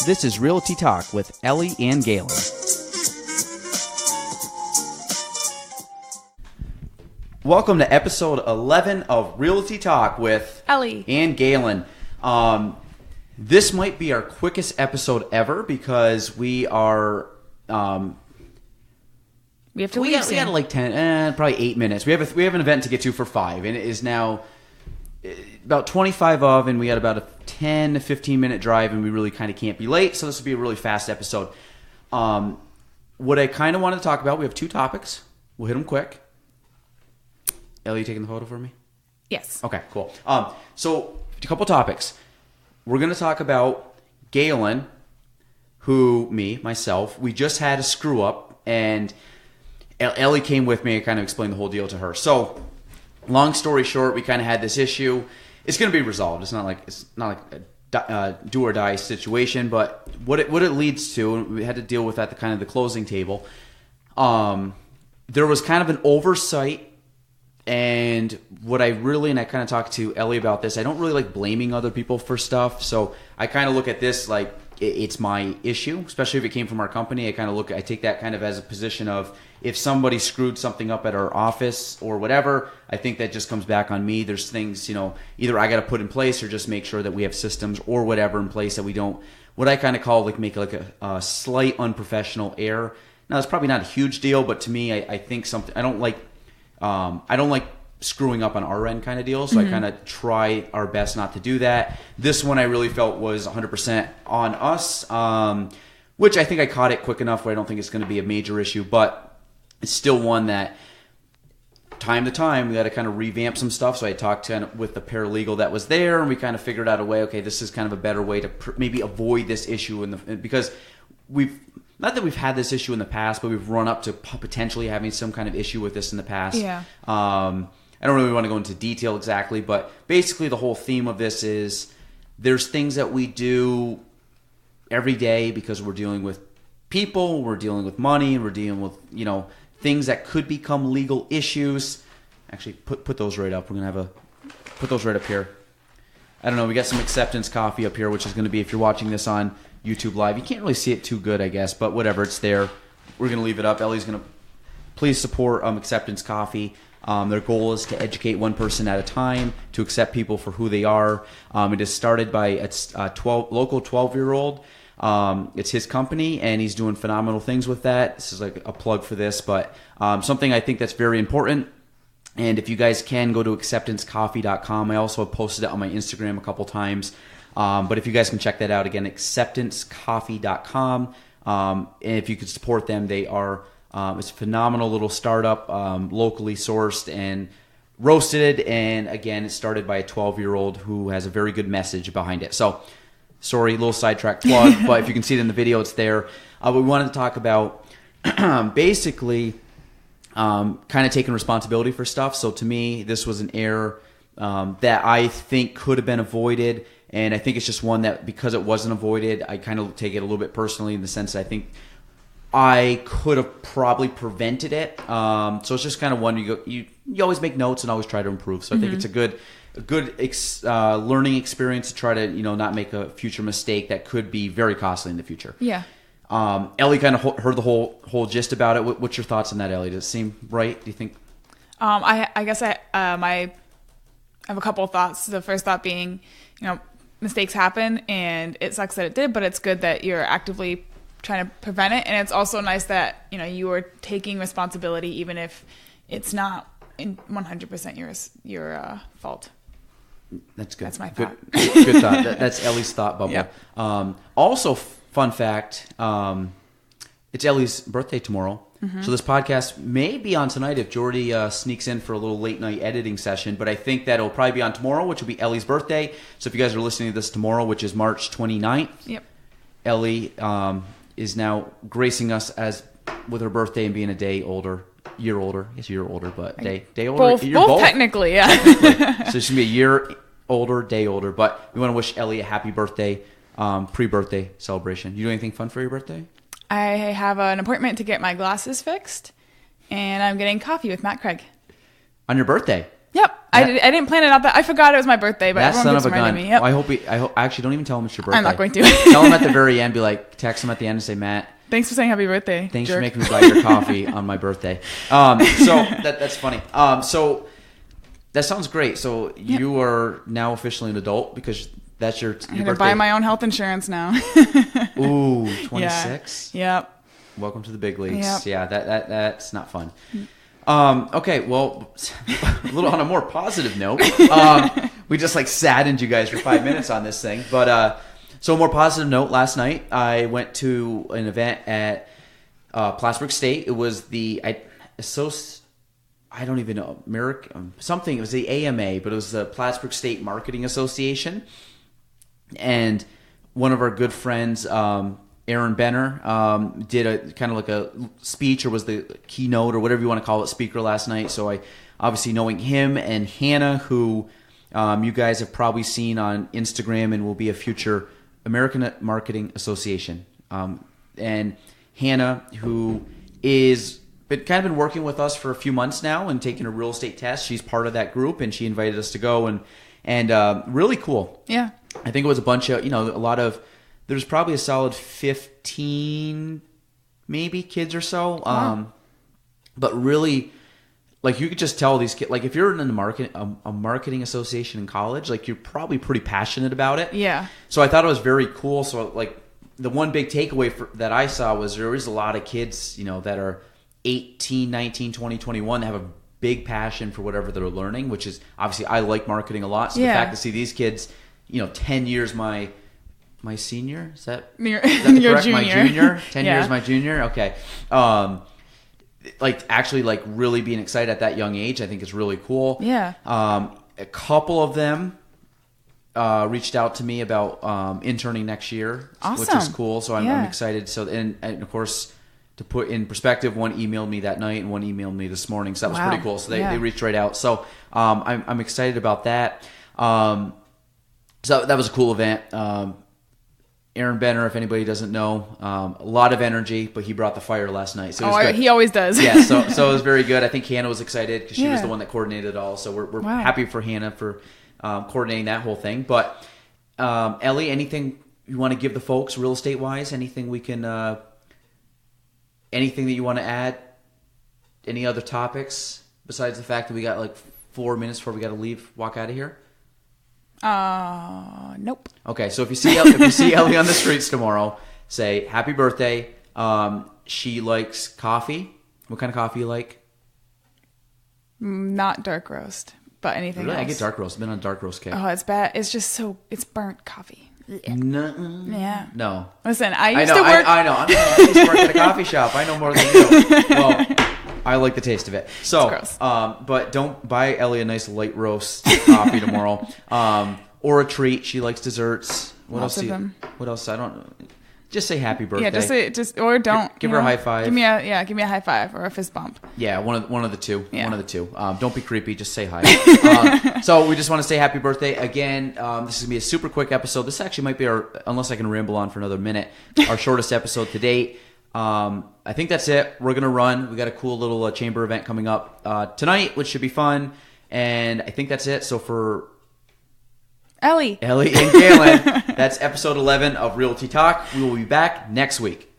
This is Realty Talk with Ellie and Galen. Welcome to episode 11 of Realty Talk with Ellie and Galen. This might be our quickest episode ever because we are... we have to leave soon. We got like 10, probably 8 minutes. We have an event to get to for 5, and it is now about 25 of, and we got about a 10 to 15 minute drive, and we really kind of can't be late, so this will be a really fast episode. What I kind of wanted to talk about, we have 2 topics. We'll hit them quick. Ellie, you taking the photo for me? Yes. Okay, cool. So a couple topics. We're going to talk about Galen, myself, we just had a screw up, and Ellie came with me and kind of explained the whole deal to her. So, long story short, we kind of had this issue. It's going to be resolved. It's not like a do or die situation, but what it leads to, and we had to deal with at the closing table. There was kind of an oversight. And I kind of talked to Ellie about this, I don't really like blaming other people for stuff. So I kind of look at this like it's my issue, especially if it came from our company. I take that kind of as a position of if somebody screwed something up at our office or whatever, I think that just comes back on me. There's things, either I got to put in place or just make sure that we have systems or whatever in place that we don't, what I kind of call make a slight unprofessional error. Now, it's probably not a huge deal, but to me, I think something, I don't like screwing up on our end kind of deal, so I kind of try our best not to do that. This one I really felt was 100% on us, which I think I caught it quick enough where I don't think it's going to be a major issue, but it's still one that time to time we got to kind of revamp some stuff. So I talked with the paralegal that was there, and we kind of figured out a way, okay, this is kind of a better way to maybe avoid this issue because not that we've had this issue in the past, but we've run up to potentially having some kind of issue with this in the past. Yeah. I don't really want to go into detail exactly, but basically the whole theme of this is there's things that we do every day because we're dealing with people, we're dealing with money, and we're dealing with, things that could become legal issues. Actually, put those right up. We're going to put those right up here. I don't know. We got some acceptance coffee up here, which is going to be, if you're watching this on YouTube Live, you can't really see it too good, I guess, but whatever, it's there. We're going to leave it up. Ellie's going to please support Acceptance Coffee. Their goal is to educate one person at a time, to accept people for who they are. It is started by a local 12-year-old. It's his company, and he's doing phenomenal things with that. This is like a plug for this, but something I think that's very important. And if you guys can, go to acceptancecoffee.com. I also have posted it on my Instagram a couple times. But if you guys can check that out, again, acceptancecoffee.com. And if you could support them, they are it's a phenomenal little startup, locally sourced and roasted. And again, it's started by a 12-year-old who has a very good message behind it. So, sorry, little sidetrack plug, but if you can see it in the video, it's there. We wanted to talk about basically kind of taking responsibility for stuff. So to me, this was an error that I think could have been avoided. And I think it's just one that, because it wasn't avoided, I kind of take it a little bit personally in the sense that I think I could have probably prevented it. So it's just kind of one you always make notes and always try to improve. So I think it's a good learning experience to try to not make a future mistake that could be very costly in the future. Yeah. Ellie kind of heard the whole gist about it. What's your thoughts on that, Ellie? Does it seem right? Do you think? I guess I have a couple of thoughts. The first thought being, mistakes happen, and it sucks that it did, but it's good that you're actively trying to prevent it. And it's also nice that you are taking responsibility, even if it's not in 100% your fault. That's good. That's my thought. Good thought. That's Ellie's thought bubble. Yep. Also, fun fact, it's Ellie's birthday tomorrow. So this podcast may be on tonight if Jordy sneaks in for a little late night editing session, but I think that it'll probably be on tomorrow, which will be Ellie's birthday. So if you guys are listening to this tomorrow, which is March 29th, yep. Ellie is now gracing us with her birthday and being a year older. I guess a year older, but day older. Both technically, yeah. Technically. So she's going to be a year older, day older, but we want to wish Ellie a happy birthday, pre-birthday celebration. You do anything fun for your birthday? I have an appointment to get my glasses fixed, and I'm getting coffee with Matt Craig. On your birthday? Yep. I didn't plan it out that I forgot it was my birthday, but That everyone son keeps of a gun. reminding me. Yep. Well, I hope actually don't even tell him it's your birthday. I'm not going to. Tell him at the very end, text him at the end and say, Matt, Thanks for saying happy birthday. thanks jerk. for making me buy your coffee on my birthday. So that's funny. So that sounds great. So you are now officially an adult because that's your I'm going to birthday. buy my own health insurance now. Ooh, 26? Yeah. Yep. Welcome to the big leagues. Yep. Yeah, that's not fun. Okay, well, a little on a more positive note, we just saddened you guys for 5 minutes on this thing. But so a more positive note, last night I went to an event at Plattsburgh State. It was I don't even know, something. It was the AMA, but it was the Plattsburgh State Marketing Association. And one of our good friends, Aaron Benner, did a kind of a speech, or was the keynote, or whatever you want to call it, speaker last night. So I, obviously knowing him and Hannah, who you guys have probably seen on Instagram and will be a future American Marketing Association. And Hannah, who is kind of been working with us for a few months now and taking a real estate test. She's part of that group, and she invited us to go, and really cool. Yeah. I think it was a bunch of, there's probably a solid 15 maybe kids or so. Wow. But really, you could just tell these kids, if you're in a marketing association in college, you're probably pretty passionate about it. Yeah. So I thought it was very cool. So the one big takeaway that I saw was there is a lot of kids, that are 18, 19, 20, 21 that have a big passion for whatever they're learning, which is obviously, I like marketing a lot. So the fact to see these kids, 10 years my senior, is that Your correct? junior. My junior, 10 Yeah. years my junior. Okay. Actually really being excited at that young age, I think is really cool. Yeah. A couple of them reached out to me about interning next year, which Awesome. is cool. So I'm excited. So and of course, to put in perspective, one emailed me that night and one emailed me this morning. So that was pretty cool. So they reached right out. So I'm excited about that. So that was a cool event. Aaron Benner, if anybody doesn't know, a lot of energy, but he brought the fire last night. So it was good. He always does. Yeah, so it was very good. I think Hannah was excited because she was the one that coordinated it all. So we're happy for Hannah for coordinating that whole thing. But Ellie, anything you want to give the folks real estate wise? Anything we can, anything that you want to add? Any other topics besides the fact that we got 4 minutes before we got to walk out of here? Nope. Okay, so if you see Ellie on the streets tomorrow, say happy birthday. She likes coffee. What kind of coffee you like? Not dark roast, but anything Really? else. I get dark roast. I've been on a dark roast kick. Oh, it's bad. It's just it's burnt coffee. No. Yeah. No. Listen, I used know. to work. I know. I used to work at a coffee shop. I know more than you. Well, I like the taste of it. So, It's gross. but don't buy Ellie a nice light roast coffee tomorrow, or a treat. She likes desserts. What Lots else? of them. What else? I don't. Just say happy birthday. Yeah, or don't. Give her a high five. Give me a high five or a fist bump. Yeah, one of the two. Yeah. One of the two. Don't be creepy. Just say hi. So we just want to say happy birthday again. This is gonna be a super quick episode. This actually might be unless I can ramble on for another minute, our shortest episode to date. I think that's it. We're gonna run. We got a cool little chamber event coming up tonight, which should be fun. And I think that's it. So for Ellie and Galen, that's episode 11 of Realty Talk. We will be back next week.